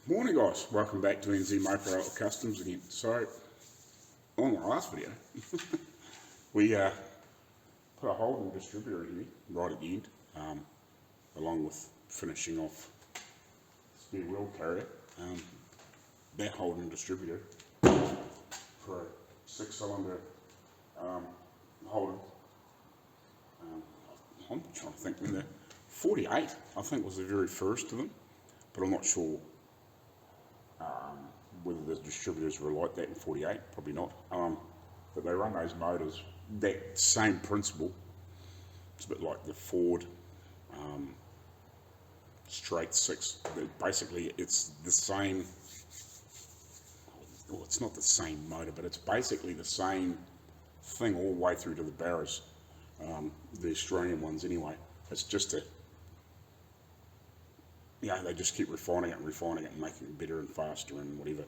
Morning guys, welcome back to NZ Halfass Kustoms again. So, on the last video, we put a Holden distributor in here, right at the end, along with finishing off spare wheel carrier. That Holden distributor for a 6-cylinder Holden. I'm trying to think when the 48, I think, was the very first of them, but I'm not sure whether the distributors were like that in 48, probably not. But they run those motors, that same principle. It's a bit like the Ford straight 6. Basically, it's the same, well, it's not the same motor, but it's basically the same thing all the way through to the barrows. The Australian ones anyway. It's just a, they just keep refining it and making it better and faster and whatever.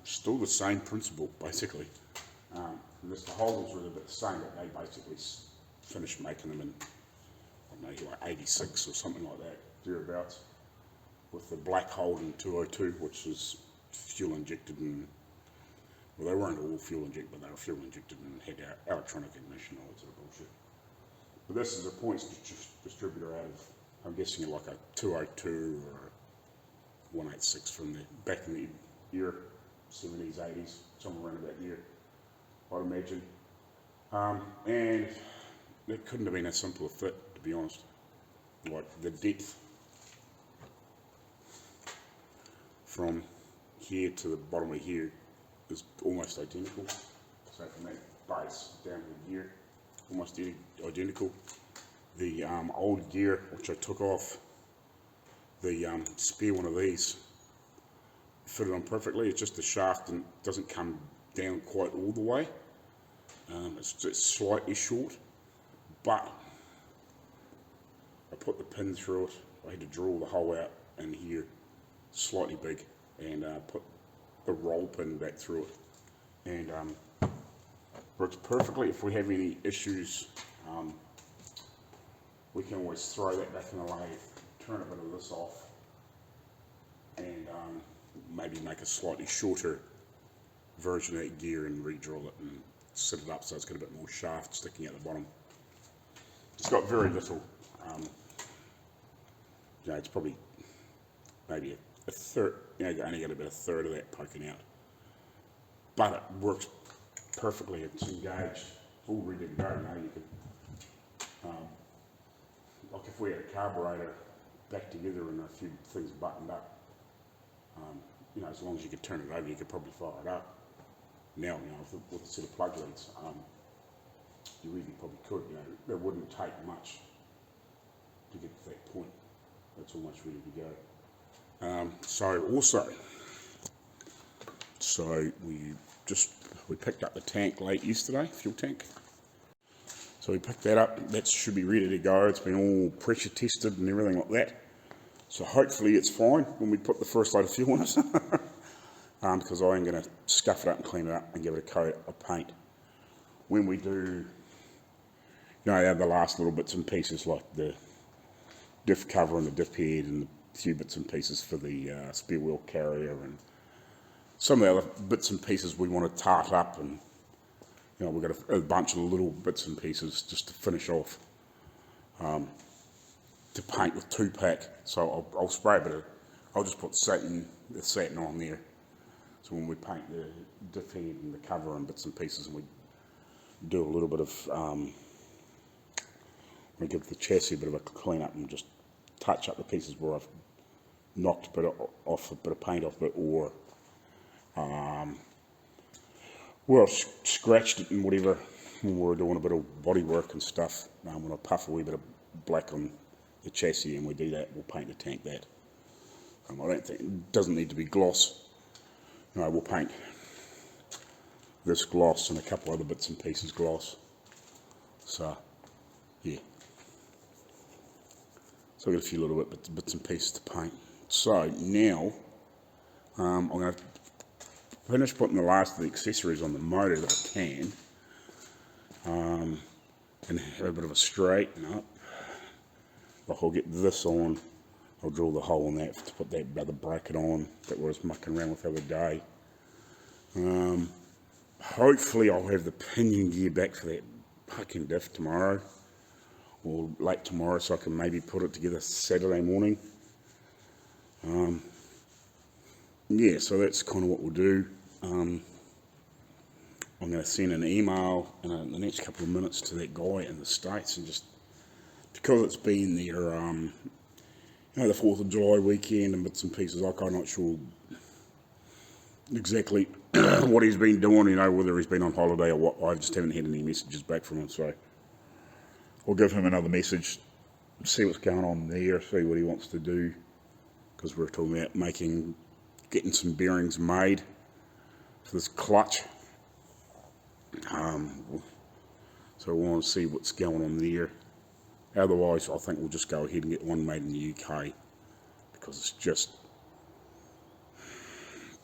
Still the same principle, basically. Just the Holdens were a bit the same, but they basically finished making them in, I don't know, like 86 or something like that, thereabouts, with the black Holden 202, which is fuel injected and, well, they weren't all fuel injected, but they were fuel injected and had electronic ignition, all that sort of bullshit. But this is a points distributor out of, I'm guessing, like a 202 or a 186 from the back in the year 70s, 80s, somewhere around that year, I'd imagine. And it couldn't have been a simpler fit, to be honest. Like the depth from here to the bottom of here is almost identical. So from that base down to the gear, almost identical. The old gear, which I took off, the spare one of these, fitted on perfectly. It's just the shaft and doesn't come down quite all the way. It's just slightly short, but I put the pin through it. I had to drill the hole out in here, slightly big, and put the roll pin back through it. And works perfectly. If we have any issues, we can always throw that back in the lathe, turn a bit of this off, and maybe make a slightly shorter version of that gear and re-drill it and set it up so it's got a bit more shaft sticking out the bottom. It's got very little, it's probably maybe a third, only got about a third of that poking out. But it works perfectly. It's engaged, all ready to go. You could, like if we had a carburetor back together and a few things buttoned up, as long as you could turn it over, you could probably fire it up. Now, with a set of plug leads, you really probably could. It wouldn't take much to get to that point. It's almost ready to go. So we picked up the tank late yesterday, fuel tank. So we picked that up. That should be ready to go. It's been all pressure tested and everything like that. So hopefully it's fine when we put the first load of fuel in it. Because I am going to scuff it up and clean it up and give it a coat of paint. When we do, the last little bits and pieces like the diff cover and the diff head and a few bits and pieces for the spare wheel carrier and some of the other bits and pieces we want to tart up, and we've got a bunch of little bits and pieces just to finish off to paint with 2-pack. So I'll spray a bit of, I'll just put the satin on there. So when we paint the diff head and the cover and bits and pieces, and we do a little bit of, we give the chassis a bit of a clean up and just touch up the pieces where I've knocked a bit of paint off it, or well, scratched it and whatever when we're doing a bit of body work and stuff. When I puff a wee bit of black on the chassis and we do that, we'll paint the tank that. I don't think it doesn't need to be gloss. We'll paint this gloss and a couple other bits and pieces gloss. So, yeah. So I've got a few little bits and pieces to paint. So now I'm going to finish putting the last of the accessories on the motor that I can, and have a bit of a straighten up. Like I'll get this on I'll drill the hole in that to put that other bracket on that I was mucking around with the other day. Hopefully I'll have the pinion gear back for that fucking diff tomorrow, or late tomorrow, so I can maybe put it together Saturday morning. Yeah, so that's kind of what we'll do. I'm going to send an email in the next couple of minutes to that guy in the States, and just because it's been their, the 4th of July weekend and bits and pieces, I'm not sure exactly what he's been doing, whether he's been on holiday or what. I just haven't had any messages back from him, so I'll give him another message, see what's going on there, see what he wants to do, because we're talking about getting some bearings made for this clutch. So we want to see what's going on there. Otherwise, I think we'll just go ahead and get one made in the UK, because it's just,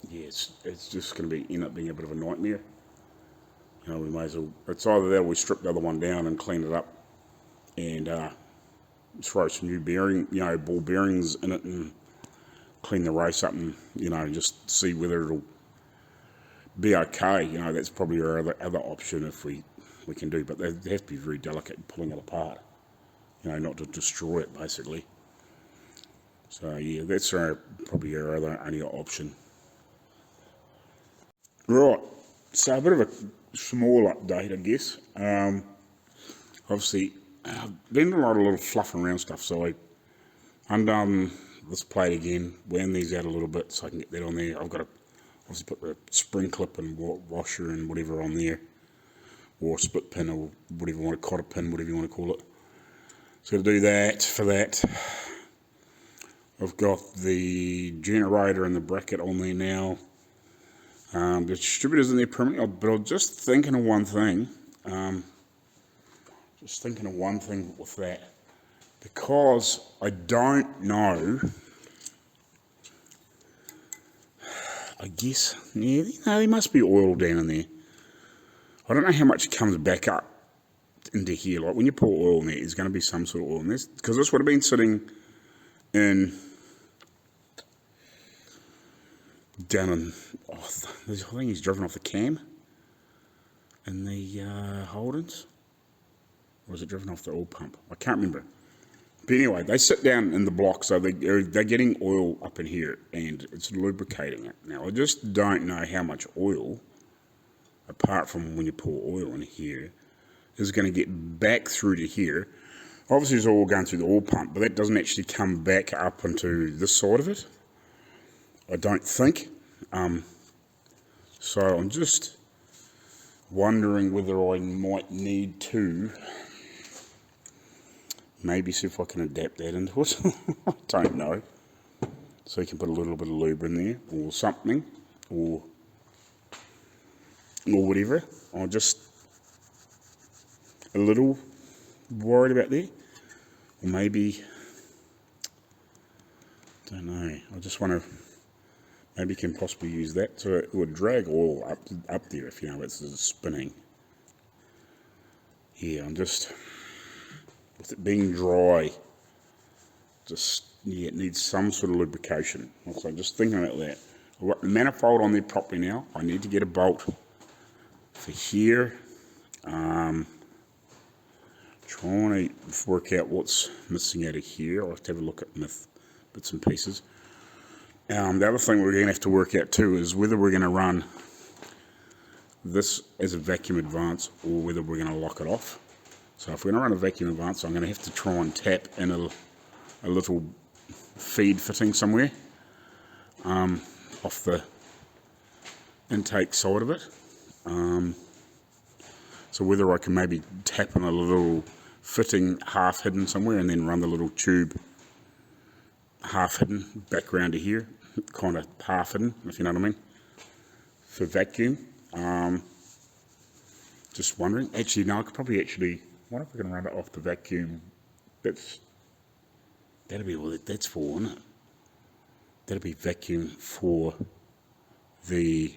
it's just going to end up being a bit of a nightmare. We may as well, it's either that or we strip the other one down and clean it up and throw some new ball bearings in it and clean the race up and, just see whether it'll be okay. That's probably our other option if we can do, but they have to be very delicate in pulling it apart, not to destroy it basically. So yeah, that's probably our other only option. Right, so a bit of a small update, I guess. Obviously, I've been doing a lot of little fluffing around stuff, so I undone this plate again, wound these out a little bit so I can get that on there. I've got to obviously put the spring clip and washer and whatever on there, or split pin, or whatever you want to, cotter pin, whatever you want to call it. So to do that, for that, I've got the generator and the bracket on there now. The distributor's in there permanently, but I'm just thinking of one thing. With that, because I don't know. I guess, there must be oil down in there. I don't know how much comes back up into here. Like when you pour oil in there, there's going to be some sort of oil in this, because this would have been sitting in down in, I think he's driven off the cam in the Holdens, or was it driven off the oil pump? I can't remember. But anyway, they sit down in the block, so they're getting oil up in here, and it's lubricating it. Now, I just don't know how much oil, apart from when you pour oil in here, is going to get back through to here. Obviously, it's all going through the oil pump, but that doesn't actually come back up into this side of it, I don't think. So I'm just wondering whether I might need to maybe see if I can adapt that into it. I don't know. So you can put a little bit of lube in there or something, or whatever. I'm just a little worried about there. Or maybe, don't know, I just want to, maybe can possibly use that so it would drag oil up there if it's spinning. Yeah, I'm just, with it being dry, it needs some sort of lubrication. So just thinking about that. I've got the manifold on there properly now. I need to get a bolt for here. Trying to work out what's missing out of here. I'll have to have a look at bits and pieces. The other thing we're going to have to work out too is whether we're going to run this as a vacuum advance or whether we're going to lock it off. So if we're going to run a vacuum advance, I'm going to have to try and tap in a little feed fitting somewhere off the intake side of it. So whether I can maybe tap in a little fitting half hidden somewhere and then run the little tube half hidden back around to here, kind of half hidden, if you know what I mean, for vacuum. Just wondering. Actually, no, I could probably what if I can run it off the vacuum? That'll be what that's for, isn't it? That'll be vacuum for the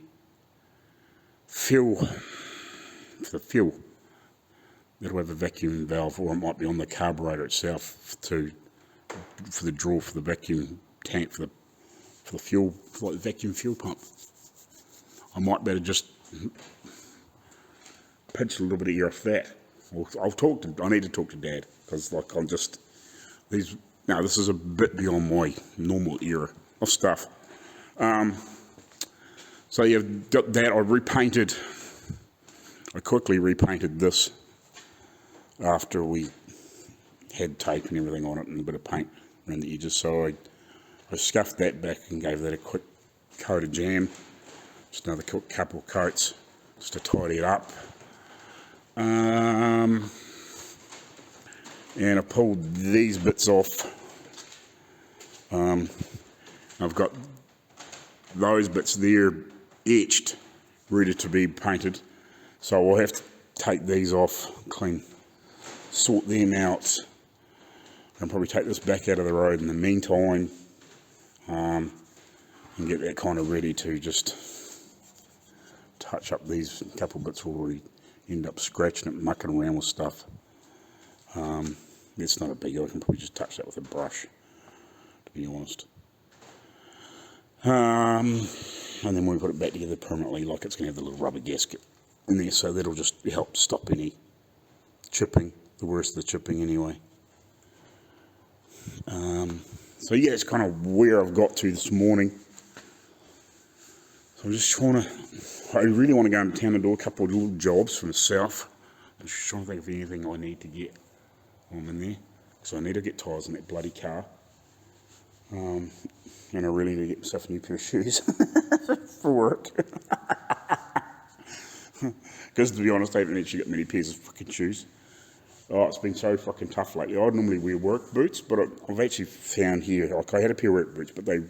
fuel. For the fuel. That'll have a vacuum valve, or it might be on the carburetor itself to for the draw for the vacuum tank for the fuel, for like the vacuum fuel pump. I might better just pinch a little bit of air off that. I need to talk to Dad, because like I'm just, this is a bit beyond my normal era of stuff. So you've got that. I quickly repainted this after we had tape and everything on it and a bit of paint around the edges. So I scuffed that back and gave that a quick coat of jam. Just another couple of coats just to tidy it up. And I pulled these bits off. I've got those bits there etched, ready to be painted. So we'll have to take these off, sort them out, and probably take this back out of the road in the meantime, and get that kind of ready to just touch up these couple bits will already end up scratching it and mucking around with stuff. It's not a big deal. I can probably just touch that with a brush, to be honest. And then when we put it back together permanently, like it's going to have the little rubber gasket in there, so that'll just help stop any chipping, the worst of the chipping anyway. So yeah, it's kind of where I've got to this morning. So I'm just I really want to go into town and do a couple of little jobs for myself. I'm just trying to think of anything I need to get on in there. So I need to get tyres in that bloody car. And I really need to get myself a new pair of shoes for work. Because to be honest, I haven't actually got many pairs of fucking shoes. Oh, it's been so fucking tough lately. I normally wear work boots, but I've actually found here, like I had a pair of work boots, but they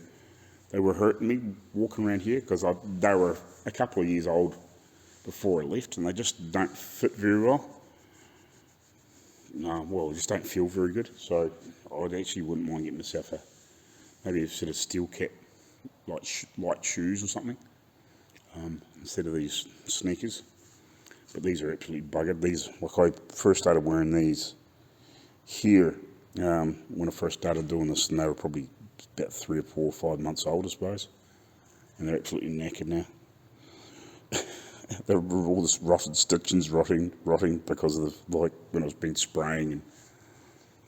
were hurting me walking around here because they were a couple of years old before I left, and they just don't fit very well. Well, just don't feel very good. So I actually wouldn't mind getting myself maybe a sort of steel cap, light shoes or something, instead of these sneakers. But these are absolutely buggered. These, like I first started wearing these here when I first started doing this, and they were probably about 3 or 4 or 5 months old, I suppose. And they're absolutely knackered now. They're all this rotted stitchings rotting because of like when I was been spraying and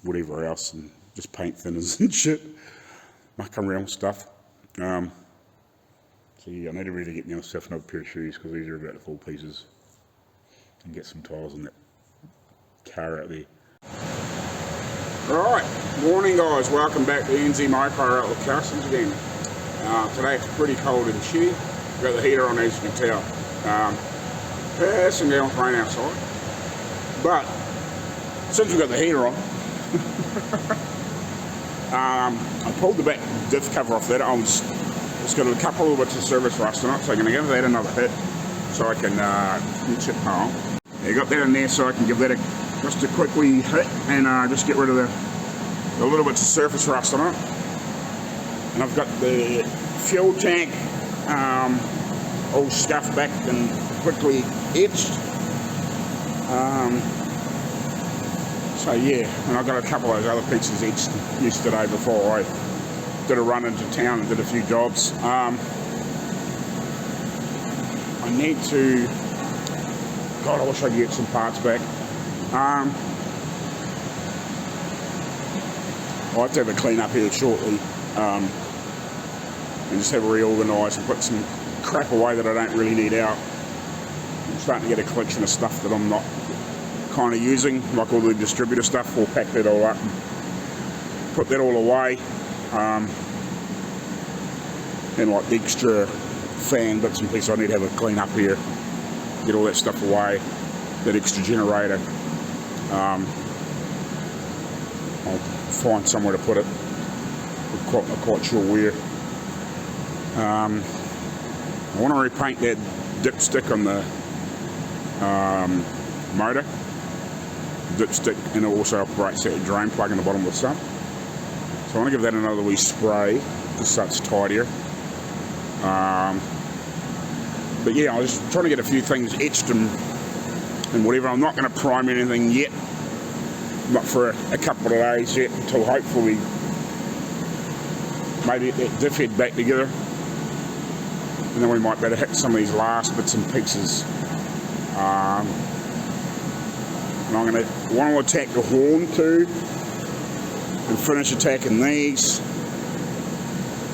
whatever else, and just paint thinners and shit, mucking around with stuff. So yeah, I need to really get myself another pair of shoes because these are about to fall pieces, and get some tyres on that car out there. Alright, morning guys, welcome back to NZ Marko Outlaw Kustoms again. Today it's pretty cold and shitty. We've got the heater on, as you can tell. Passing down with rain outside. But since we've got the heater on, I pulled the back diff cover off that. It's got a couple of bits of service rust on it, so I'm going to give that another hit so I can get it home. I got that in there so I can give that just a quick wee hit and just get rid of the little bits of surface rust on it. And I've got the fuel tank all scuffed back and quickly etched. So yeah, and I got a couple of those other pieces etched yesterday before I did a run into town and did a few jobs. I need to, God, I wish I could get some parts back. I'll have to have a clean up here shortly, and just have a reorganise and put some crap away that I don't really need out. I'm starting to get a collection of stuff that I'm not kind of using, like all the distributor stuff. We'll pack that all up and put that all away, and like the extra fan bits and pieces I need to have a clean up here, get all that stuff away, that extra generator. I'll find somewhere to put it. I'm not quite sure where. I want to repaint that dipstick on the motor. Dipstick, and it also operates that drain plug in the bottom of the sump. So I want to give that another wee spray just so it's tidier. But yeah, I was trying to get a few things etched and whatever. I'm not going to prime anything yet, not for a couple of days yet, until hopefully maybe get that diff head back together. And then we might better hit some of these last bits and pieces. And I'm going to want to attack the horn too, and finish attacking these,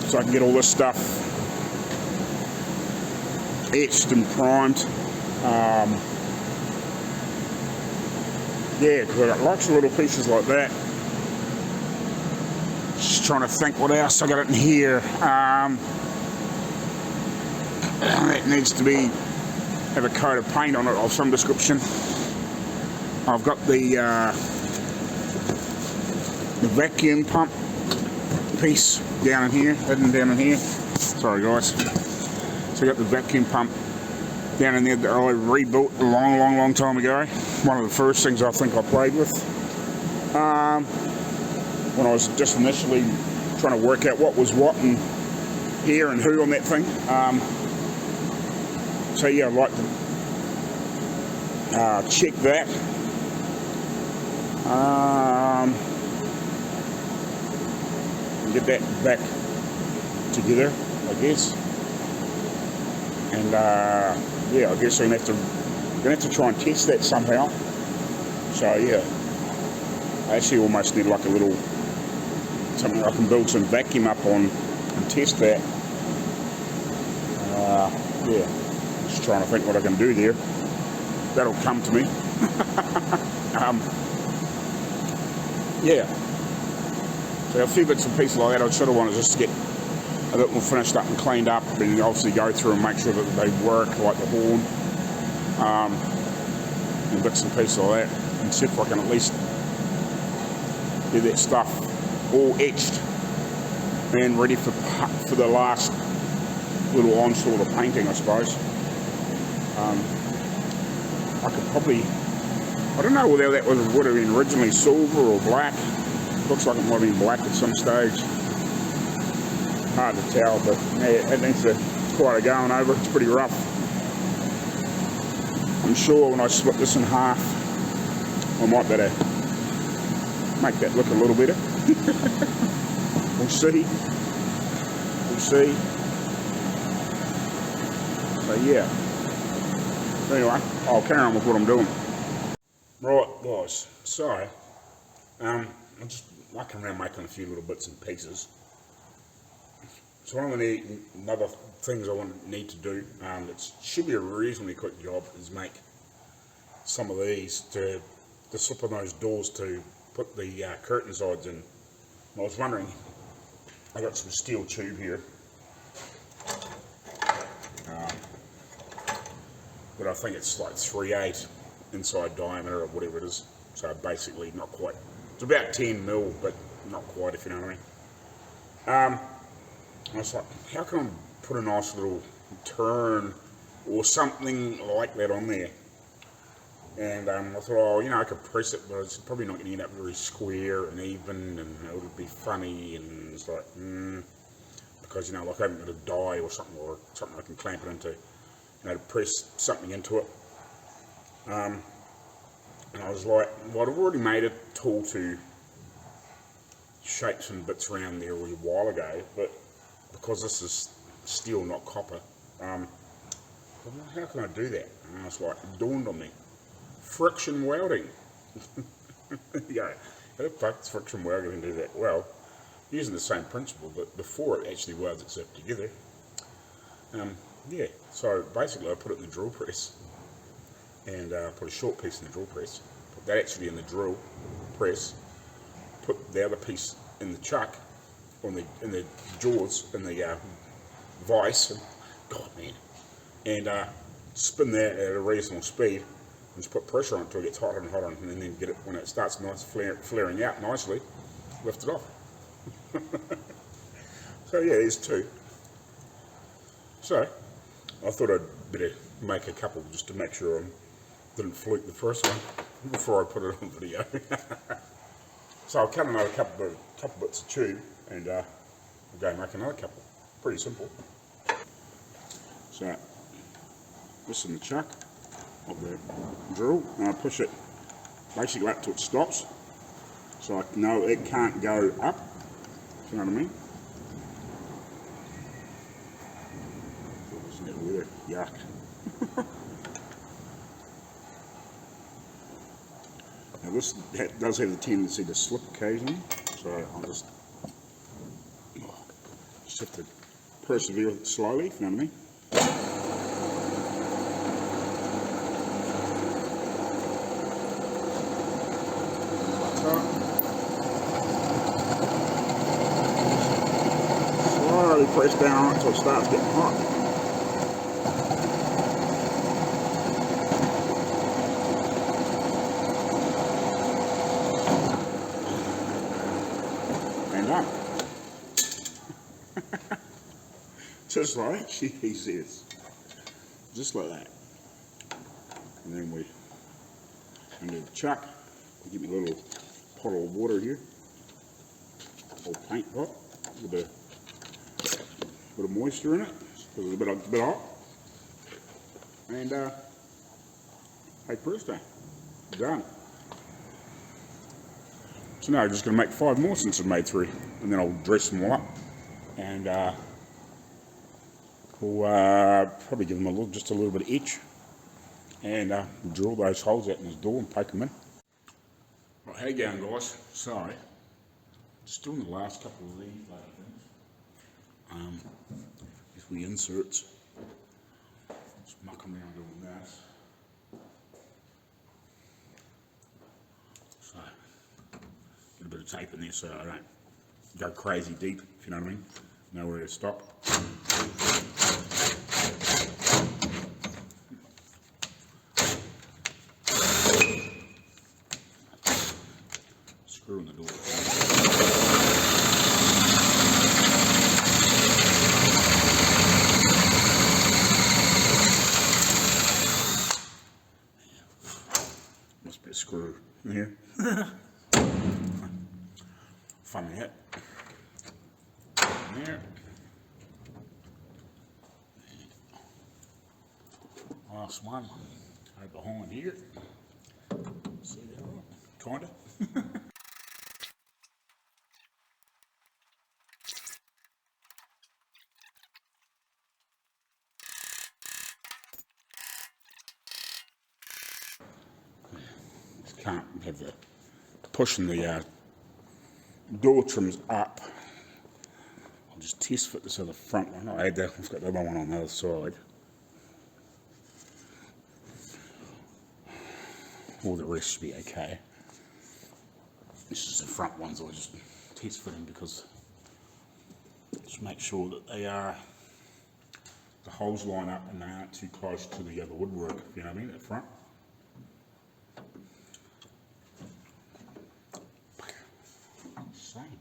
so I can get all this stuff etched and primed. Yeah, because I've got lots of little pieces like that. Just trying to think what else I got in here. That needs to be have a coat of paint on it of some description. I've got the vacuum pump piece down in here, hidden down in here. Sorry guys. So I got the vacuum pump down in there that I rebuilt a long time ago. One of the first things I think I played with. When I was just initially trying to work out what was what and here and who on that thing. So yeah, I'd like to check that. And get that back together, I guess. And yeah, I guess I'm gonna have to try and test that somehow. So yeah, I actually almost need like a little something I can build some vacuum up on and test that. Yeah, just trying to think what I can do there. That'll come to me. Yeah. So a few bits and pieces like that, I sort of want to just get a bit more finished up and cleaned up, and obviously go through and make sure that they work, like the horn, and bits and pieces like that, and see if I can at least get that stuff all etched and ready for the last little onslaught of painting, I suppose. I could probably, I don't know whether that would have been originally silver or black. Looks like it might have been black at some stage. Hard to tell, but yeah, it needs quite a going over. It's pretty rough. I'm sure when I split this in half, I might better make that look a little better. We'll see. We'll see. So yeah. Anyway, I'll carry on with what I'm doing. Right, guys. So, I'm just mucking around making a few little bits and pieces. So one of the other things I need to do, that should be a reasonably quick job, is make some of these to slip on those doors to put the curtain sides in. I was wondering, I got some steel tube here, but I think it's like 3/8 inside diameter or whatever it is. So basically not quite. It's about 10 mil, but not quite, if you know what I mean. I was like, how can I put a nice little turn or something like that on there? And I thought, oh, you know, I could press it, but it's probably not going to end up very square and even, and it would be funny. And it's like, because, you know, like I haven't got a die or something I can clamp it into, you know, to press something into it. And I was like, well, I've already made a tool to shape some bits around there a while ago, but because this is steel, not copper, how can I do that? And I was like, it dawned on me, friction welding. You go, how the fuck does friction welding do that? Well, using the same principle, but before it actually welds itself together. Yeah, so basically I put it in the drill press, and put a short piece in the drill press, put that actually in the drill press, put the other piece in the chuck, in the jaws, in the vice, and, God man, and spin that at a reasonable speed, and just put pressure on it until it gets hotter and hotter, and then get it, when it starts nice flaring out nicely, lift it off. So yeah, there's two. So I thought I'd better make a couple just to make sure I didn't fluke the first one before I put it on video. So I'll cut another couple bits of tube, and we'll go make another couple. Pretty simple. So this in the chuck of the drill, and I push it basically up till it stops, so I know it can't go up, you know what I mean? Isn't that weird? Yuck. Now this does have the tendency to slip occasionally, so I'll just have to persevere with it slowly, if you know what I mean. Slowly press down on it until it starts getting hot. Just like she says. Just like that. And then we into the chuck. We give me a little pot of water here. A little paint pot with a bit of moisture in it. Because it's a bit hot. And hey, presto. Done. So now I'm just going to make 5 more since I've made 3. And then I'll dress them all up. And we'll probably give them just a little bit of etch. And we'll drill those holes out in his door and poke them in. Right, how you going, guys? Sorry. Just doing the last couple of these things. Just the inserts. Just mucking around doing that. So, get a bit of tape in there so I don't go crazy deep, if you know what I mean. Know where to stop. Screw in the door. Must be a screw in here. Funny hit. There. Last one. Right behind here. See that? Kinda. Just can't have the pushing the door trims up. I'll just test fit this other front one. I've got the other one on the other side. All the rest should be okay. This is the front ones I just test fitting because just make sure that they are the holes line up and they aren't too close to the other woodwork, if you know what I mean, at front. Same.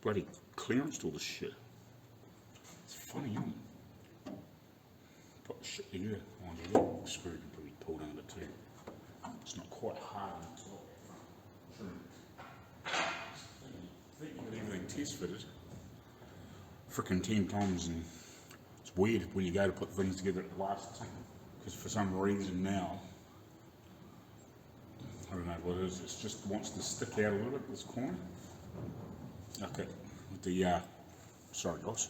Bloody clearanced all this shit. It's funny, isn't it? Put the shit together. Oh, the screw can probably pulled under it too. It's not quite hard on the top. I think you got everything test fitted. Frickin' 10 times, and it's weird when you go to put things together at the last time. Because for some reason now, I don't know what it is, it just wants to stick out a little bit, this corner. Okay, with the, sorry guys.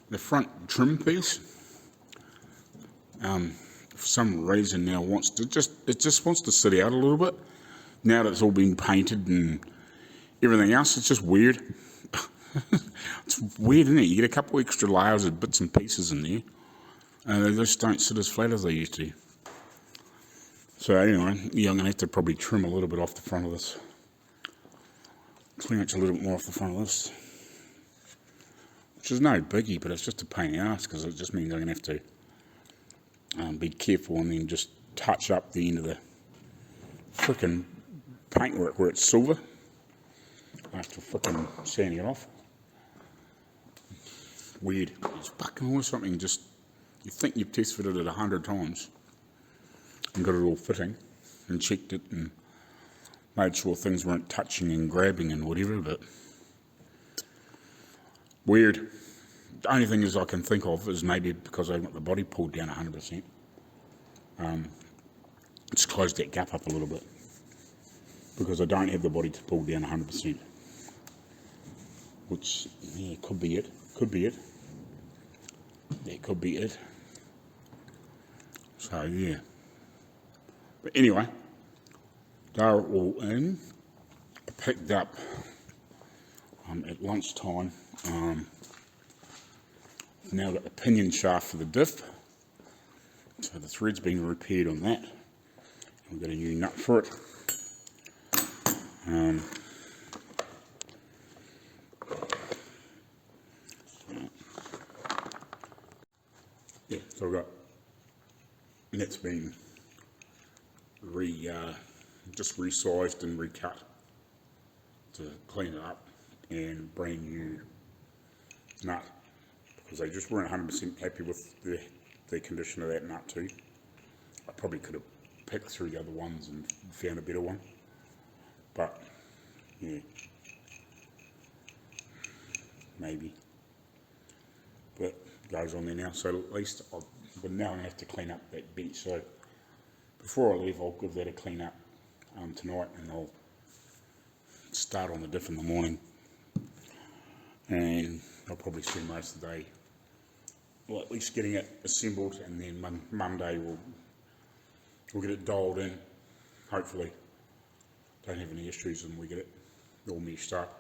The front trim piece, for some reason now wants to it just wants to sit out a little bit. Now that it's all been painted and everything else, it's just weird. It's weird, isn't it? You get a couple extra layers of bits and pieces in there, and they just don't sit as flat as they used to. So anyway, yeah, I'm going to have to probably trim a little bit off the front of this. Clearance a little bit more off the front of this. Which is no biggie, but it's just a pain in the ass because it just means I'm going to have to be careful and then just touch up the end of the frickin' paintwork where it's silver after frickin' sanding it off. Weird. It's fucking always something just, you think you've test fitted it 100 times and got it all fitting and checked it and made sure things weren't touching and grabbing and whatever, but weird. The only thing is I can think of is maybe because I got the body pulled down 100%. It's closed that gap up a little bit because I don't have the body to pull down 100%. which, yeah, could be it. Could be it. That could be it. So, yeah. But anyway, they're all in. I picked up at lunchtime. Now got the pinion shaft for the diff. So the thread's been repaired on that. We've got a new nut for it. Yeah, so I've got, and that's been just resized and recut to clean it up, and brand new nut, because they just weren't 100% happy with the condition of that nut too. I probably could have picked through the other ones and found a better one, but yeah, maybe. But it goes on there now, so at least but now I have to clean up that bench. So before I leave, I'll give that a clean up tonight, and I'll start on the diff in the morning, and I'll probably spend most of the day, well, at least getting it assembled, and then Monday we'll get it dialed in, hopefully. Don't have any issues, and we get it all meshed up.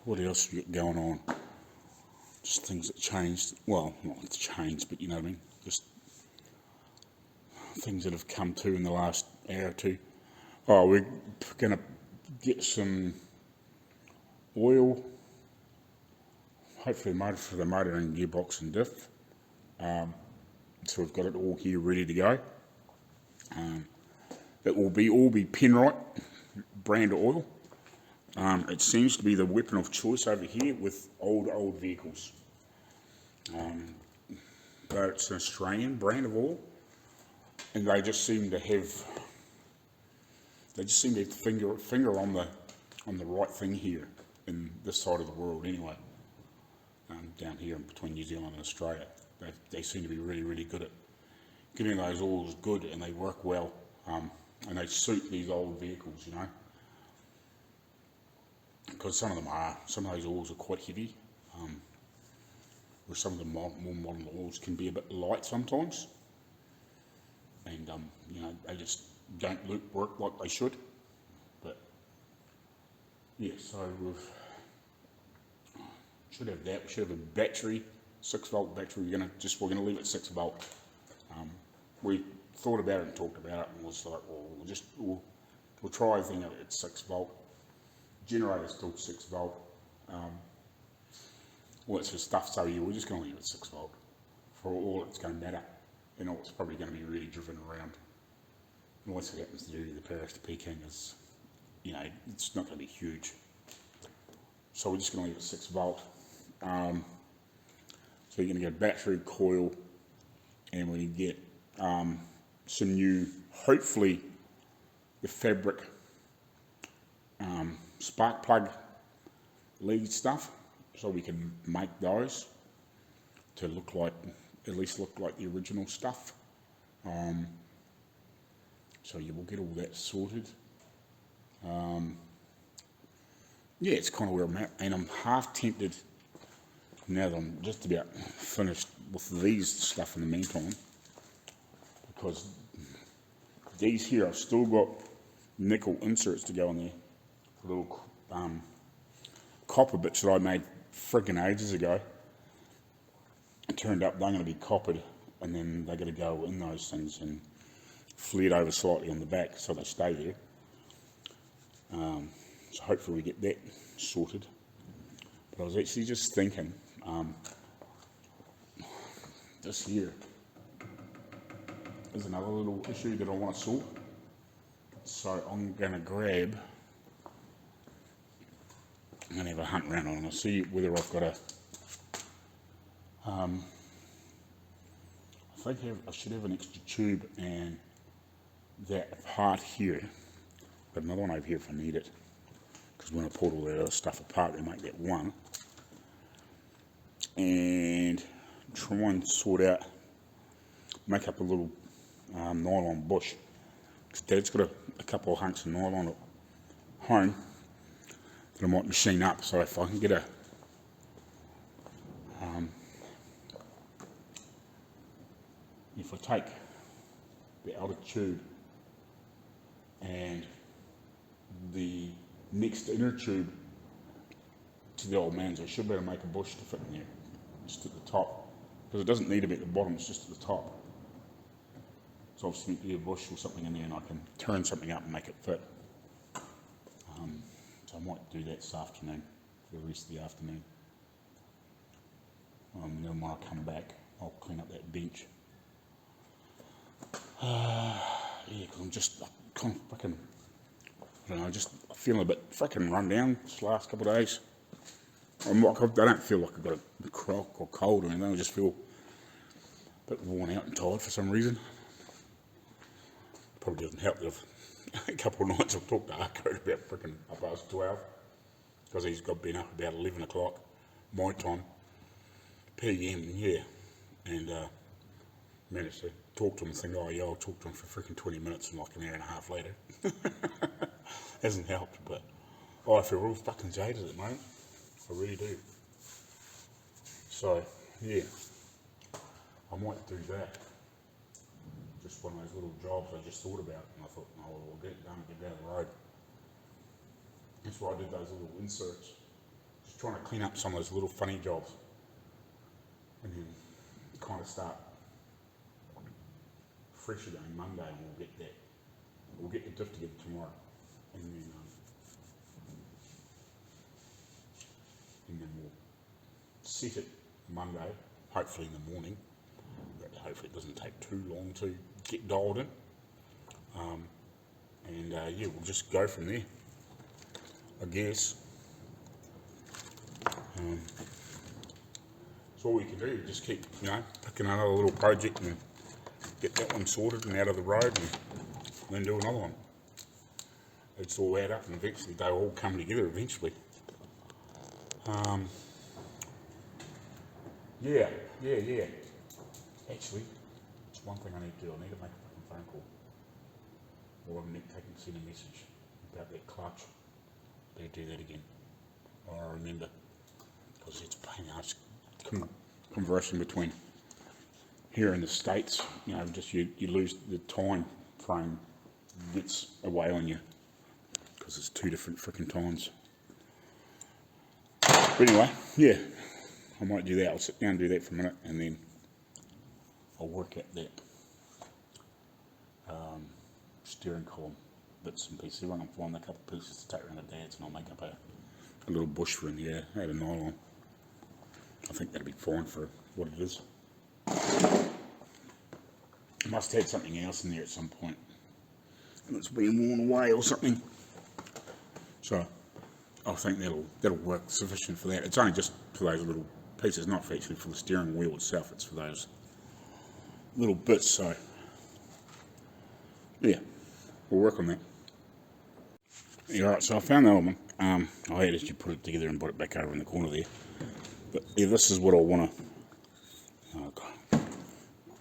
What else we got going on? Just things that changed. Well, not changed, but you know what I mean. Just things that have come to in the last hour or two. Oh, we're going to get some oil, hopefully for the motor and gearbox and diff. So we've got it all here ready to go. It will all be Penrite brand oil. It seems to be the weapon of choice over here with old vehicles. But it's an Australian brand of oil, and they just seem to have the finger on the right thing here in this side of the world anyway. Down here in between New Zealand and Australia, they seem to be really good at getting those oils good, and they work well, and they suit these old vehicles, you know. Because some of those oils are quite heavy, where some of the more modern oils can be a bit light sometimes, and you know, they just don't work like they should. But yeah, so we should have that. We should have a battery, 6-volt battery. We're gonna leave it 6 volt. We thought about it and talked about it, and was like, well, we'll try everything at 6 volt. Generator's still 6 volt. All that sort of stuff, so yeah, we're just going to leave it 6 volt for all it's going to matter, and all it's probably going to be really driven around. Unless it happens to do the Paris to Peking, is, you know, it's not going to be huge. So we're just going to leave it 6 volt. So you're going to get a battery, coil, and we're going to get some new, hopefully, the fabric spark plug lead stuff, so we can make those to at least look like the original stuff. So yeah, we'll get all that sorted. Yeah, it's kind of where I'm at, and I'm half tempted now that I'm just about finished with these stuff in the meantime, because these here I've still got nickel inserts to go in there, little copper bits that I made friggin' ages ago. It turned up they're going to be coppered, and then they're going to go in those things and flared over slightly on the back so they stay there. So hopefully we get that sorted. But I was actually just thinking, this here is another little issue that I want to sort. So I'm going to grab, I'm going to have a hunt around and I'll see whether I've got I think I should have an extra tube and that part here, but another one over here if I need it, because when I pulled all that other stuff apart they make that one, and try and sort out, make up a little nylon bush, because Dad's got a couple of hunks of nylon at home that I might machine up. So if I can get a if I take the outer tube and the next inner tube to the old man's, I should be able to make a bush to fit in there, just at the top, because it doesn't need to be at the bottom, it's just at the top. So I'll just be a bush or something in there and I can turn something up and make it fit. So I might do that this afternoon, for the rest of the afternoon. Then when I come back, I'll clean up that bench. Yeah, because I'm just kind of fucking, I don't know, just feeling a bit fucking run down this last couple of days. I don't feel like I've got a crock or cold or anything, I just feel a bit worn out and tired for some reason. Probably doesn't help that a couple of nights I've talked to Arco about freaking 12:30, because he's been up about 11 o'clock my time, PM, yeah, and managed to talk to him and think, oh yeah, I'll talk to him for freaking 20 minutes and like an hour and a half later. Hasn't helped, but I feel real fucking jaded at the moment, I really do. So, yeah, I might do that. Just one of those little jobs I just thought about, and I thought, oh, I'll get it done and get down the road. That's why I did those little inserts. Just trying to clean up some of those little funny jobs. And then kind of start fresh again Monday, and we'll get that. We'll get the diff together tomorrow. And then we'll set it Monday, hopefully in the morning. Hopefully it doesn't take too long to get dialed in, yeah, we'll just go from there, I guess. So all we can do is just keep, picking another little project and get that one sorted and out of the road, and then do another one. It's all add up, and eventually they all come together eventually. Yeah. Actually, it's one thing I need to do. I need to make a fucking phone call. Or I'm send a message about that clutch. Better do that again. Or I remember, because it's a pain in the ass conversing between here in the States. Just you lose the time frame gets away on you, because it's two different freaking times. But anyway, yeah, I might do that. I'll sit down and do that for a minute, and then I'll work at that steering column bits and pieces. When I'm finding a couple of pieces to take around to Dad's, and I'll make up a little bush for in here out of nylon. I think that'll be fine for what it is. I must have had something else in there at some point, and it's been worn away or something. So I think that'll work sufficient for that. It's only just for those little pieces, not actually for the steering wheel itself. It's for those little bits. So yeah, we'll work on that. Yeah, alright, so I found the other one. I had actually put it together and put it back over in the corner there. But yeah, this is what I want to. Oh God,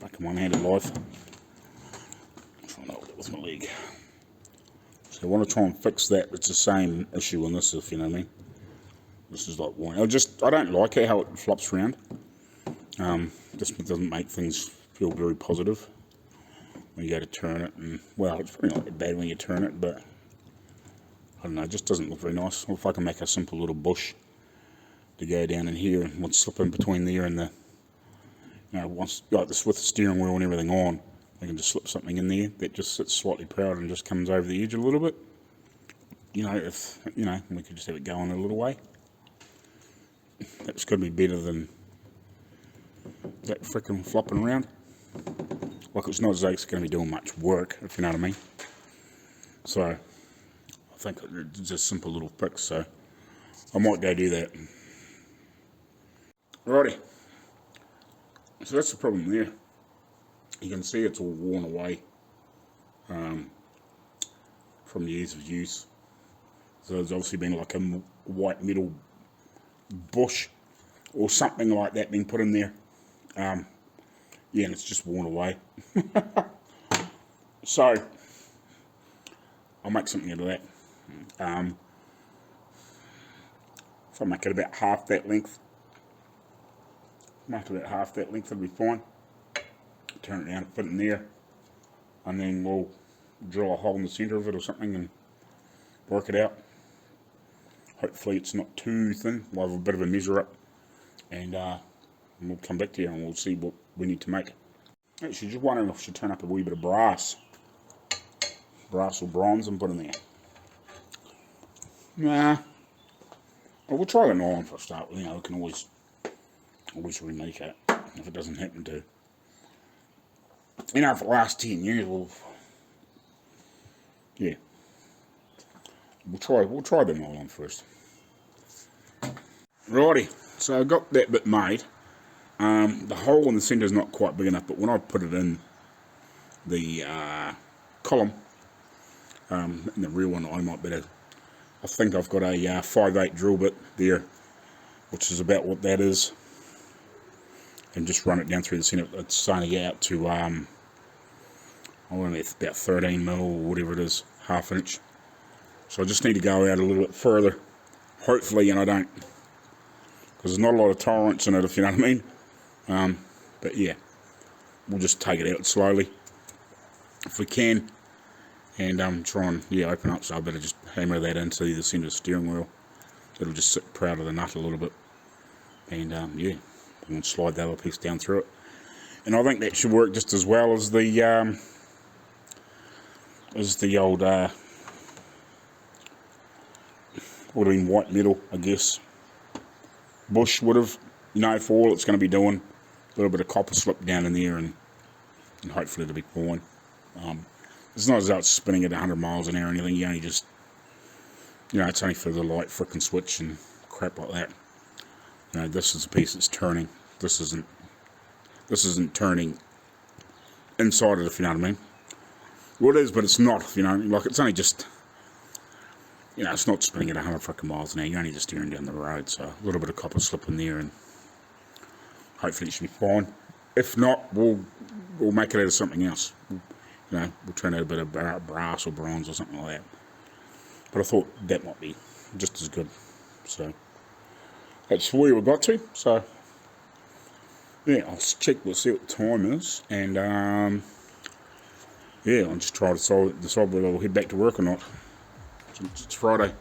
fucking one-handed life. I'm trying to hold it with my leg. So I want to try and fix that. It's the same issue on this, if you know what I mean. This is like one. I don't like it how it flops around. Just doesn't make things feel very positive when you go to turn it. And well, it's probably not that bad when you turn it, but I don't know. It just doesn't look very nice. Or if I can make a simple little bush to go down in here and once slip in between there and the, once like this with the steering wheel and everything on, I can just slip something in there that just sits slightly proud and just comes over the edge a little bit. If we could just have it going a little way. That's going to be better than that frickin' flopping around. Like, it's not as though it's going to be doing much work, if you know what I mean. So I think it's just a simple little fix. So I might go do that. Alrighty. So that's the problem there. You can see it's all worn away from years of use. So there's obviously been like a white metal bush or something like that being put in there. Yeah, and it's just worn away. So I'll make something out of that. If I make it about half that length, it'll be fine. Turn it around, put it in there, and then we'll drill a hole in the centre of it or something and work it out. Hopefully it's not too thin. We'll have a bit of a measure up, and we'll come back to you and we'll see what we need to make. Actually, just wondering if I should turn up a wee bit of brass or bronze and put in there. Nah, well, we'll try the nylon for a start. You know, we can always remake it if it doesn't happen to. You know, for the last 10 years, yeah, we'll try the nylon first. Righty, so I got that bit made. The hole in the centre is not quite big enough, but when I put it in the column, in the real one, I might better. I think I've got a 5/8 drill bit there, which is about what that is, and just run it down through the centre. It's only out to I don't know, it's about 13 mil or whatever it is, half inch. So I just need to go out a little bit further, hopefully, and I don't, because there's not a lot of tolerance in it, if you know what I mean. But yeah, we'll just take it out slowly if we can, and try and open up. So I better just hammer that into the centre of the steering wheel. It'll just sit proud of the nut a little bit, and yeah, we'll slide the other piece down through it. And I think that should work just as well as the old would have been white metal, I guess. Bush would have, for all it's going to be doing. A little bit of copper slip down in there, and hopefully it'll be fine. It's not as though it's spinning at 100 miles an hour or anything. You only just, it's only for the light frickin' switch and crap like that. This is the piece that's turning. This isn't turning inside it, if you know what I mean. Well, it is, but it's not, like it's only just, it's not spinning at 100 frickin' miles an hour. You're only just steering down the road, so a little bit of copper slip in there, and hopefully it should be fine. If not, we'll make it out of something else. We'll turn out a bit of brass or bronze or something like that. But I thought that might be just as good. So that's where we got to. So yeah, I'll check. We'll see what the time is, and yeah, I'll just try to decide whether I'll head back to work or not. It's Friday.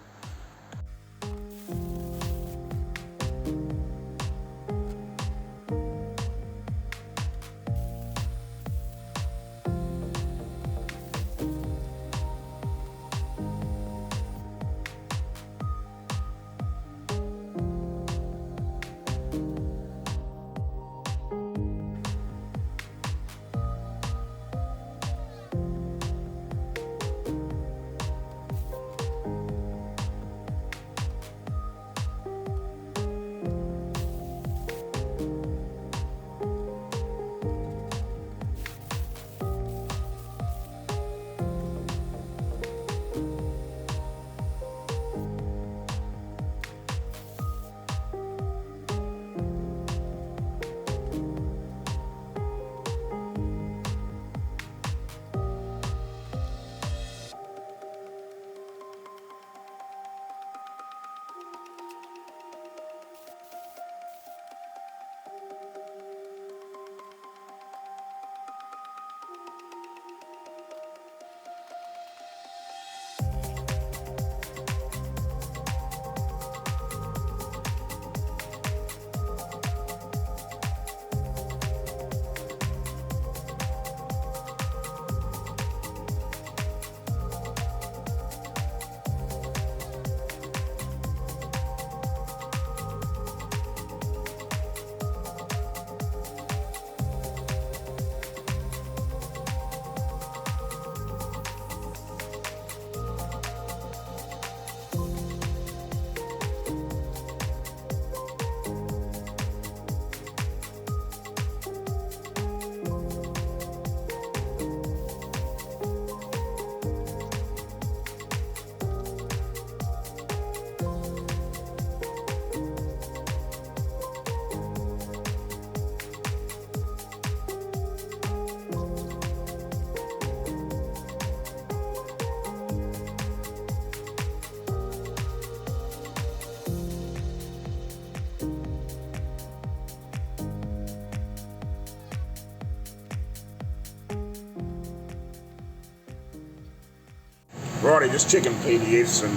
Righty, just checking PDFs and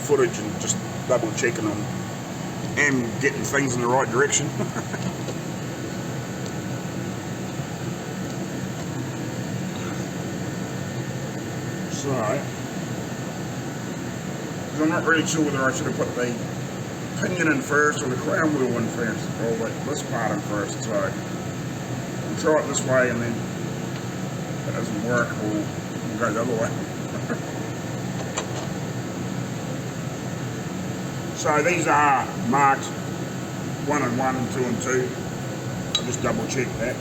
footage and just double checking them and getting things in the right direction. So, I'm not really sure whether I should have put the pinion in first or the crown wheel in first, or this part in first. So I'll try it this way, and then if it doesn't work, we'll go the other way. So these are marked 1 and 1 and 2 and 2. I'll just double check that.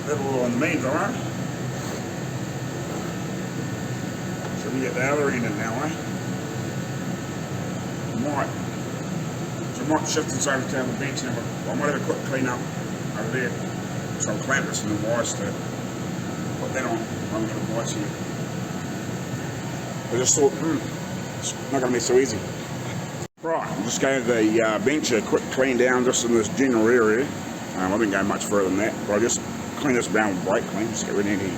Little on the meantime. So we get the other end in now, eh? So I might shift this over to the bench now. I might have a quick clean up over there. So I'll clamp this in the vise to put that on. I'm going to vise here. I just thought, it's not going to be so easy. Right, I'm just going to the bench, a quick clean down just in this general area. I didn't go much further than that, but I just clean this around with brake clean, just get rid of any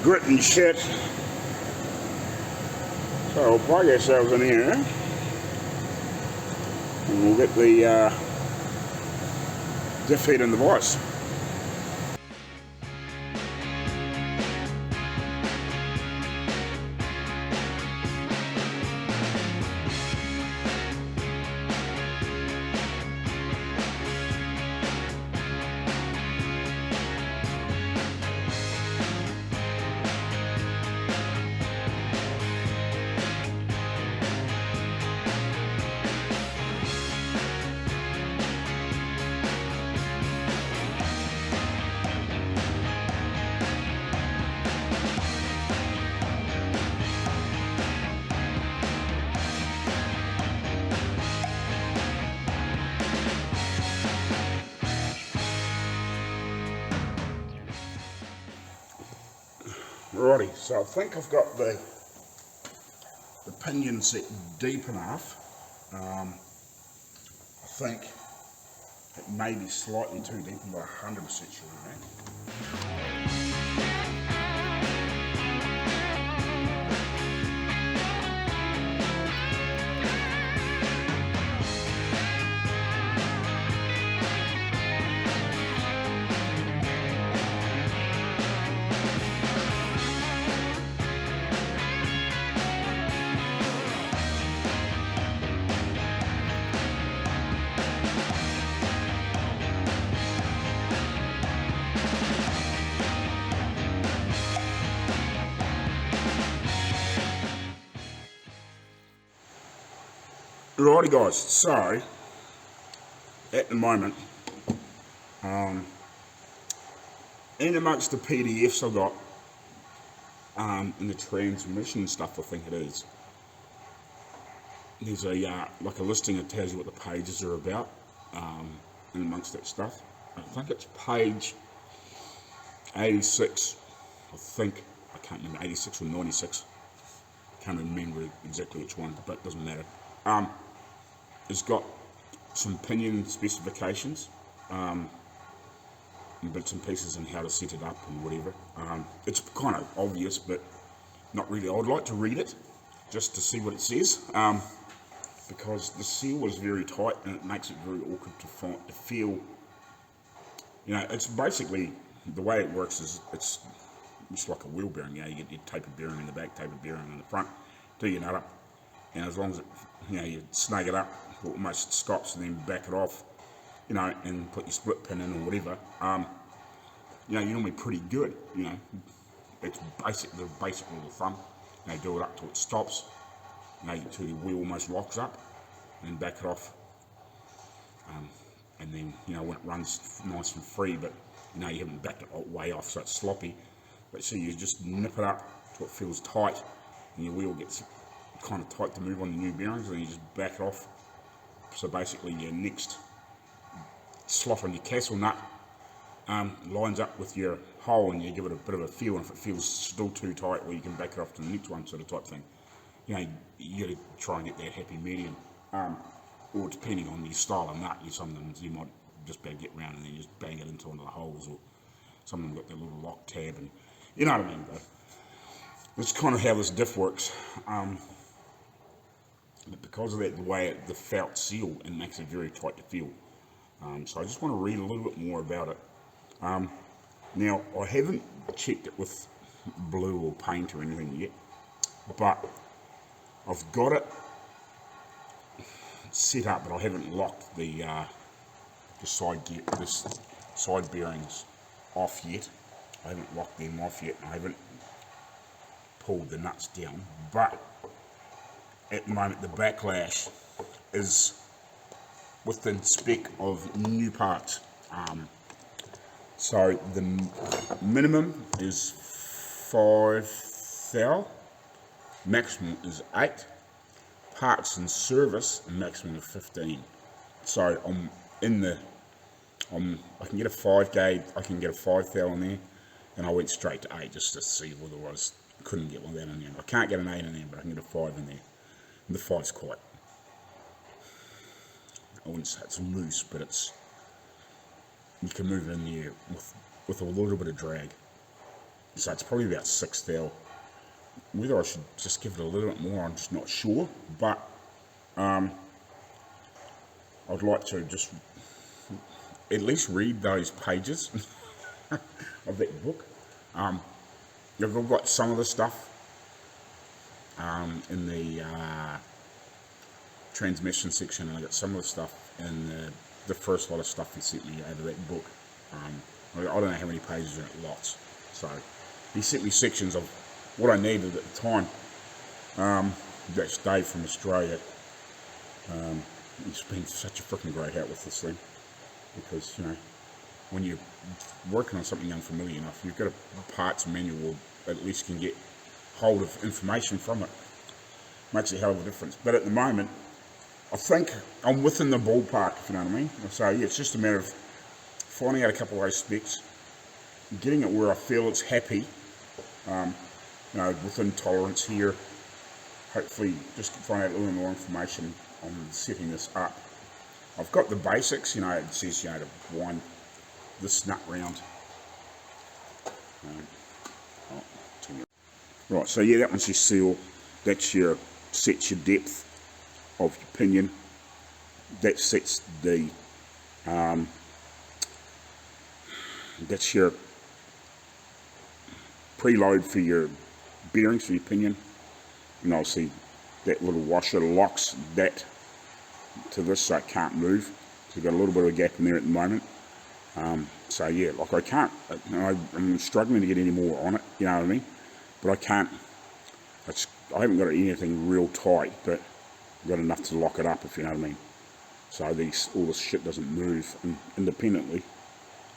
grit and shit. So we'll plug ourselves in here, and we'll get the diff head in the vise. Righty, so I think I've got the pinion set deep enough. I think it may be slightly too deep, I'm not 100% sure of that. Righty guys, so at the moment, in amongst the PDFs I've got in the transmission stuff, I think it is, there's a like a listing that tells you what the pages are about in amongst that stuff. I think it's page 86, I think, I can't remember, 86 or 96, can't remember exactly which one, but it doesn't matter. It's got some pinion specifications, and bits and pieces and how to set it up and whatever. It's kind of obvious, but not really. I would like to read it just to see what it says, because the seal is very tight and it makes it very awkward to feel. You know, it's basically, the way it works is it's just like a wheel bearing. You know, you get your tapered bearing in the back, tapered bearing in the front, do your nut up, and as long as it, you know, you snag it up, it almost stops, and then back it off, you know, and put your split pin in or whatever, you know, you're normally pretty good, you know. It's the basic rule of thumb. You know, do it up till it stops, you know, until your wheel almost locks up, and then back it off. And then, you know, when it runs nice and free, but, you know, you haven't backed it way off, so it's sloppy, But see, you just nip it up till it feels tight, and your wheel gets kind of tight to move on the new bearings, and then you just back it off. So basically your next slot on your castle nut lines up with your hole, and you give it a bit of a feel, and if it feels still too tight, well, you can back it off to the next one, sort of type thing. You know, you got to try and get that happy medium. Or depending on your style of nut, sometimes you might just be able to get around and then just bang it into one of the holes, or some of them got their little lock tab, and you know what I mean, bro. That's kind of how this diff works. But because of that, the way the felt seal, it makes it very tight to feel. So I just want to read a little bit more about it. Now, I haven't checked it with blue or paint or anything yet, but I've got it set up, but I haven't locked the side bearings off yet. I haven't locked them off yet. I haven't pulled the nuts down, but at the moment the backlash is within spec of new parts. So the minimum is 5 thou, maximum is 8. Parts and service, a maximum of 15. So I'm in the, I can get a 5 gauge, I can get a 5 thou in there, and I went straight to 8 just to see whether I couldn't get one of that in there. I can't get an 8 in there, but I can get a 5 in there. And the 5's quite, I wouldn't say it's loose, but it's, you can move it in there with a little bit of drag. So it's probably about 6 thou. Whether I should just give it a little bit more, I'm just not sure, but I'd like to just at least read those pages of that book. I've got some of the stuff in the transmission section, and I got some of the stuff in the first lot of stuff he sent me out of that book. I don't know how many pages are in it, lots. So he sent me sections of what I needed at the time. That's Dave from Australia. He's been such a freaking great help with this thing, because you know, when you're working on something unfamiliar enough, you've got a parts manual, or at least can get hold of information from it. Makes a hell of a difference. But at the moment, I think I'm within the ballpark, if you know what I mean. So yeah, it's just a matter of finding out a couple of those specs, getting it where I feel it's happy. You know, within tolerance here. Hopefully just find out a little more information on setting this up. I've got the basics, you know, it says, you know, to wind this nut round. Right, so yeah, that one's your seal. That's your, sets your depth of your pinion. That sets the, that's your preload for your bearings for your pinion, and obviously that little washer locks that to this so it can't move. So you've got a little bit of a gap in there at the moment. So yeah, like I can't, I'm struggling to get any more on it, you know what I mean? But I can't, I haven't got anything real tight, but I've got enough to lock it up, if you know what I mean. So all this shit doesn't move independently.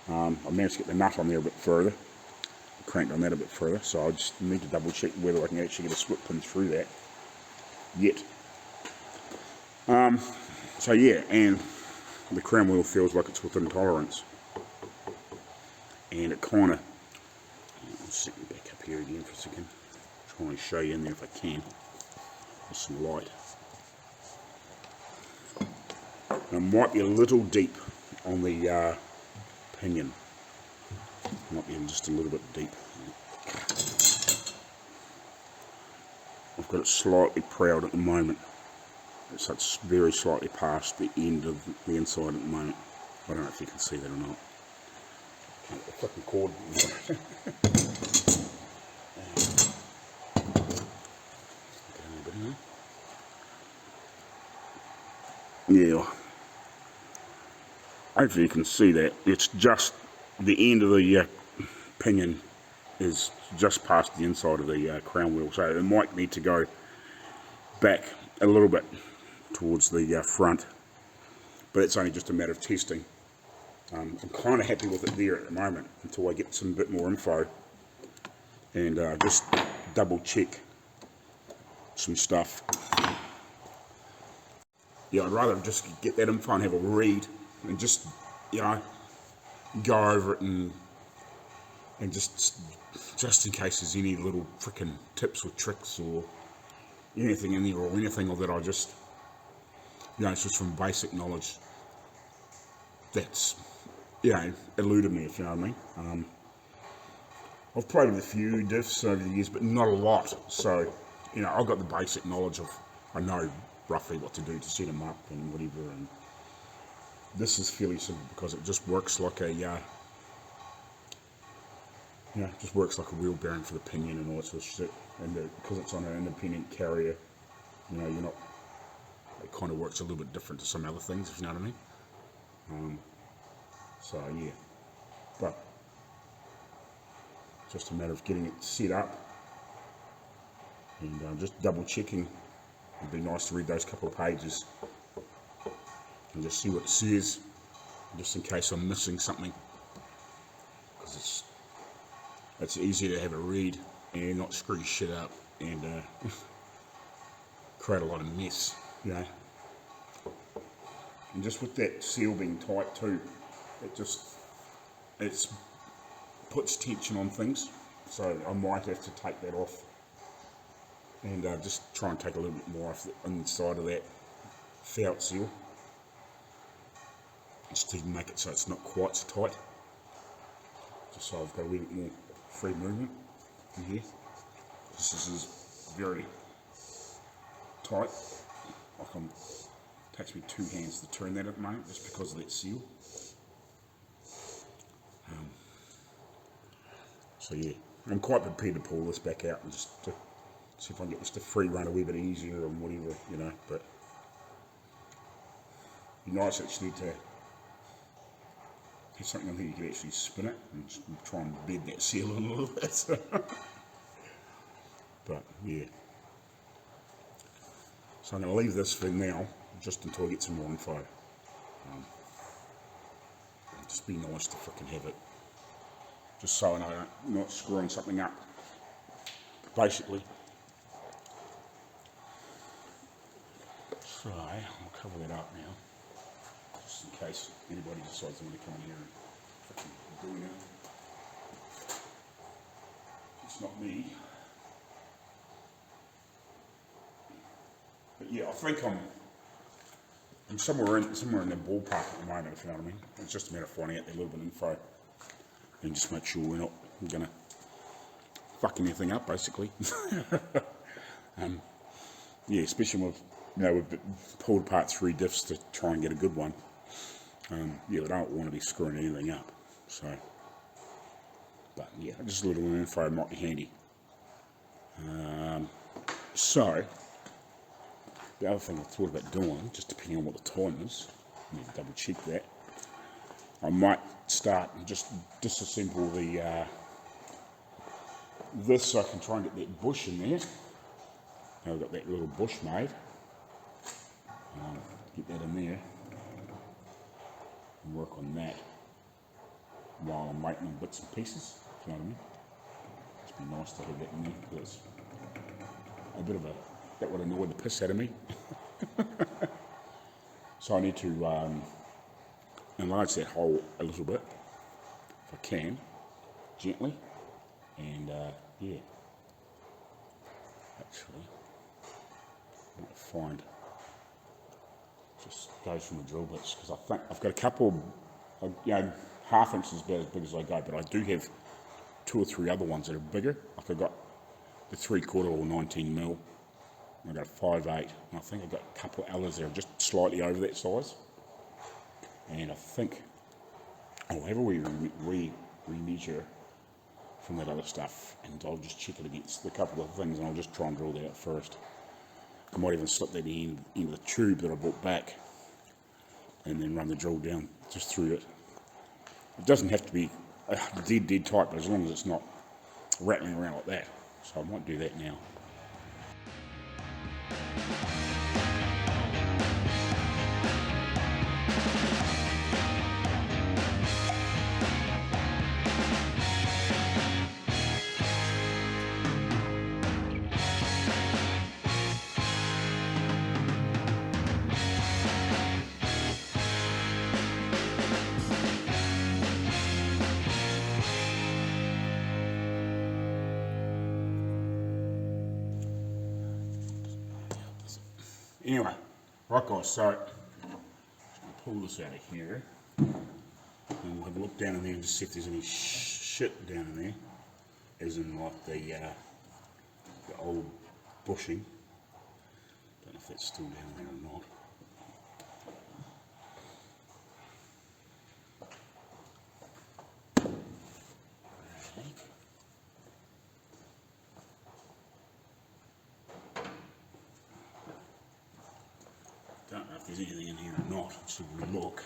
I managed to get the nut on there a bit further. Cranked on that a bit further, so I just need to double check whether I can actually get a split pin through that yet. So yeah, and the crown wheel feels like it's within tolerance, and it kind of, I'll set you back up here again for a second, trying to show you in there if I can with some light. Now, it might be a little deep on the pinion. Might be just a little bit deep. I've got it slightly proud at the moment, so it's very slightly past the end of the inside at the moment. I don't know if you can see that or not. A fucking cord. Yeah. Hopefully you can see that. It's just the end of the pinion is just past the inside of the crown wheel, so it might need to go back a little bit towards the front, but it's only just a matter of testing. I'm kind of happy with it there at the moment until I get some bit more info. and just double check some stuff. Yeah, I'd rather just get that info and have a read and just, you know, go over it and just in case there's any little freaking tips or tricks or anything in there or anything that I just, you know, it's just from basic knowledge that's, you know, eluded me, if you know what I mean. I've played with a few diffs over the years, but not a lot. So, you know, I've got the basic knowledge of, I know roughly what to do to set them up and whatever. And this is fairly simple because it just works like a, you know, it just works like a wheel bearing for the pinion and all that sort of shit. And because it's on an independent carrier, you know, you're not, it kind of works a little bit different to some other things, if you know what I mean. So yeah, but just a matter of getting it set up and just double checking. It'd be nice to read those couple of pages and just see what it says, just in case I'm missing something, because it's easier to have a read and not screw your shit up and create a lot of mess, you know. And just with that seal being tight too, it puts tension on things, so I might have to take that off and just try and take a little bit more off the inside of that felt seal, just to make it so it's not quite so tight, just so I've got a wee bit more free movement in here. This is very tight, like it takes me 2 hands to turn that at the moment just because of that seal. So yeah, I'm quite prepared to pull this back out and just to see if I can get this to free run a wee bit easier and whatever, you know. But it'd be nice actually to have something on here you can actually spin it and just try and bed that seal in a little bit. But yeah, so I'm going to leave this for now just until I get some more info. It'd just be nice to freaking have it, just so I know I'm not screwing something up, basically. So I'll cover that up now, just in case anybody decides they want to come in here and fucking do it. It's not me. But yeah, I think I'm somewhere in the ballpark at the moment, if you know what I mean. It's just a matter of finding out that little bit of info and just make sure we're not going to fuck anything up, basically. Yeah, especially with, you know, we've pulled apart 3 diffs to try and get a good one. Yeah, we don't want to be screwing anything up. So, but yeah, just a little info might be handy. So, the other thing I thought about doing, just depending on what the time is, I need to double check that, I might start and just disassemble the this so I can try and get that bush in there. Now I've got that little bush made. Get that in there and work on that while I'm waiting on bits and pieces, if you know what I mean. It'd be nice to have that in there because a bit of a, that would annoy the piss out of me. So I need to enlarge that hole a little bit, if I can, gently, and yeah, actually, I might find, just goes from the drill bits, because I think I've got a couple, you know, 1/2 inch is about as big as I go, but I do have 2 or 3 other ones that are bigger. Like I've got the 3/4 or 19mm, I've got a 5/8, and I think I've got a couple of others that are just slightly over that size. And I think I'll have a re-measure from that other stuff, and I'll just check it against a couple of things, and I'll just try and drill that out first. I might even slip that end of the tube that I brought back, and then run the drill down just through it. It doesn't have to be dead tight, but as long as it's not rattling around like that. So I might do that now. Anyway, right guys, so just going to pull this out of here and we'll have a look down in there and just see if there's any shit down in there, as in like the old bushing. Don't know if that's still down there or not. Don't know if there's anything in here or not. Should we look?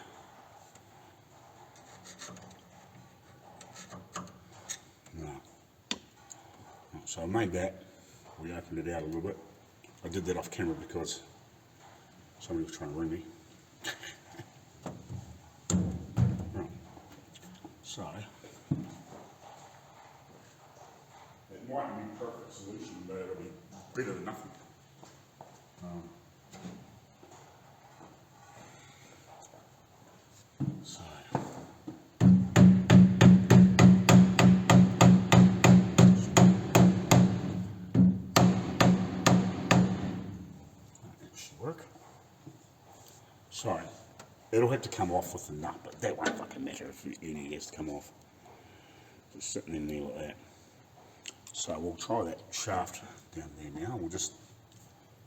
No. So I made that. We opened it out a little bit. I did that off camera because somebody was trying to ring me. Right. So it mightn't be a perfect solution, but it'll be better than nothing. So that should work. So it'll have to come off with the nut, but that won't fucking matter if any has to come off. Just sitting in there like that. So we'll try that shaft down there now. We'll just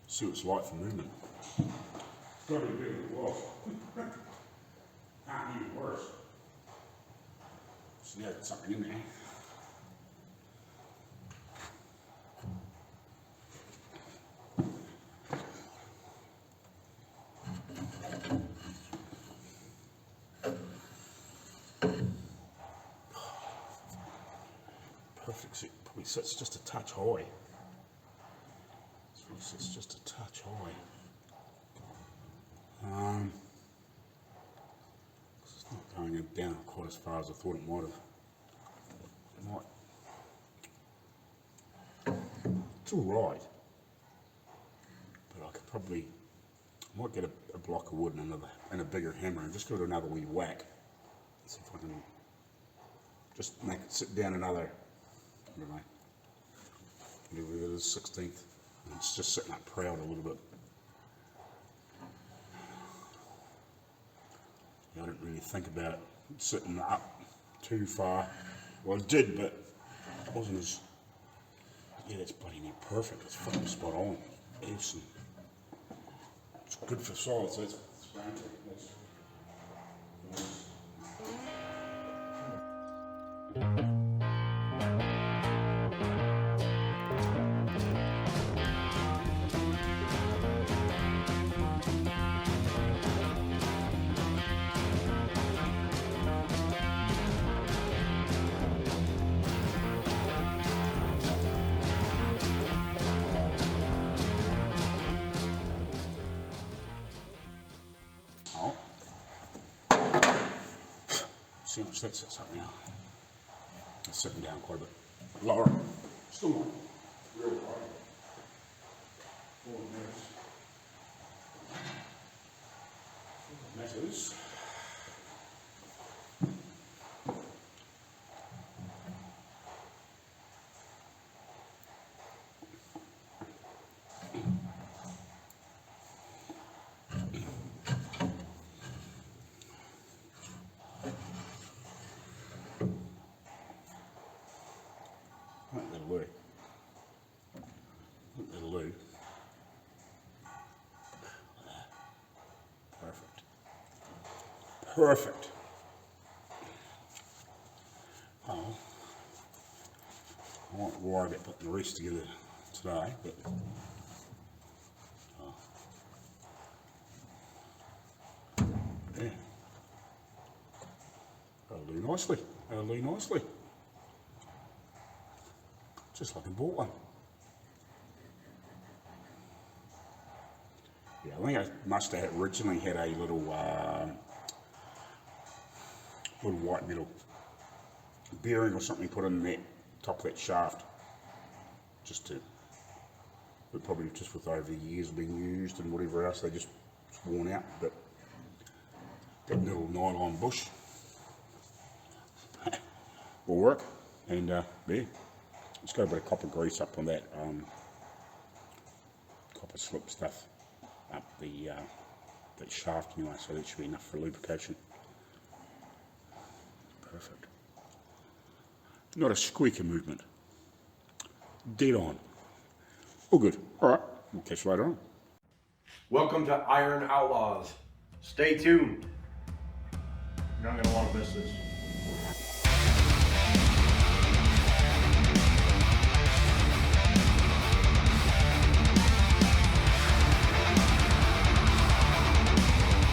see what it's like for movement. It's got to be bigger than it was. Can't be worse. So now there's something in there. Perfect. It probably sits just a touch high. It sits just a touch high. It's not going down quite as far as I thought it might have. It might. It's all right, but I could probably, I might get a block of wood and a bigger hammer and just give it another wee whack. See if I can just make it sit down another, I don't know, whatever it is, 16th. And it's just sitting up proud a little bit. I didn't really think about it sitting up too far. Well, it did, but it wasn't as, yeah, that's bloody near perfect. It's fucking spot on. Awesome. It's good for solids. That's see how much that sits up now. It's sitting down quite a bit lower. Still not real high. 4 minutes. Matters. That'll do. Perfect. Perfect. Oh, I won't worry about putting the rest together today, but yeah, that'll do nicely. That'll do nicely. Just like I bought one. Yeah, I think I must have originally had a little white metal bearing or something put in that top of that shaft, just to, but probably just with over the years being used and whatever else, they just worn out. But that little nylon bush will work, and yeah, let's go a bit of copper grease up on that copper slip stuff. up the shaft anyway, so that should be enough for lubrication. Perfect. Not a squeaker movement. Dead on. All good. All right, we'll catch you later on. Welcome to Iron Outlaws. Stay tuned. You're not going to want to miss this.